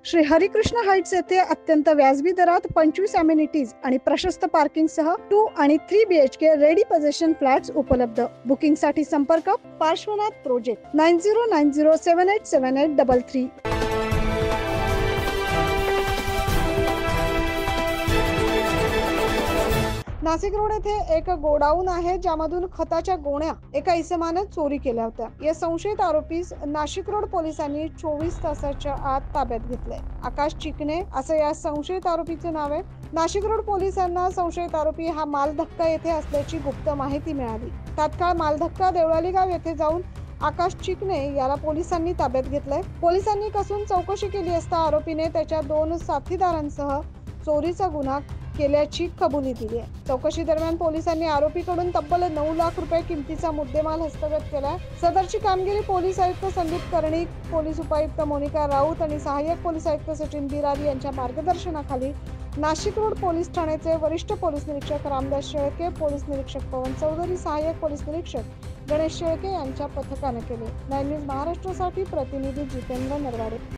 Shri Harikrishna Heights येथे अत्यंत व्याजबी दरात 25 अमेनिटीज आणि प्रशस्त पार्किंग सह 2 आणि 3 BHK रेडी पोझिशन फ्लॅट्स उपलब्ध। बुकिंग साठी संपर्क पार्श्वनाथ प्रोजेक्ट 9090787833। नाशिक रोड येथे एक गोडाऊन आहे ज्यामधून खताच्या गोण्या एका इसमाने चोरी केल्या होत्या। या संशयित आरोपीस नाशिक रोड पोलिसांनी 24 तासाच्या आत ताब्यात घेतले। आकाश चिकणे असं या संशयित आरोपीचे नाव आहे। नाशिक रोड पोलिसांना संशयित आरोपी हा मालधक्का येथे असल्याची गुप्त माहिती मिळाली। तात्काळ मालधक्का देवळाली गाव येथे जाऊन आकाश चिकणे याला पोलिसांनी ताब्यात घेतले। पोलिसांनी कसून चौकशी केली असता आरोपीने त्याच्या 2 साथीदारांसह चोरीचा गुन्हा केल्याची कबुली दिली आहे। चौकशी दरम्यान पोलिसांनी आरोपीकडून तब्बल 9 लाख रुपये किमतीचा मुद्देमाल हस्तगत केला। सदरची कामगिरी पोलीस आयुक्त संदीप कर्णिक, पोलीस उपायुक्त मोनिका राऊत आणि सहाय्यक पोलीस आयुक्त सचिन बिरारी यांच्या मार्गदर्शनाखाली नाशिक रोड पोलीस ठाण्याचे वरिष्ठ पोलीस निरीक्षक रामदास शेळके, पोलीस निरीक्षक पवन चौधरी, सहाय्यक पोलीस निरीक्षक गणेश शेळके यांच्या पथकाने केले। 9 न्यूज महाराष्ट्रासाठी प्रतिनिधी जितेंद्र नरवाडे।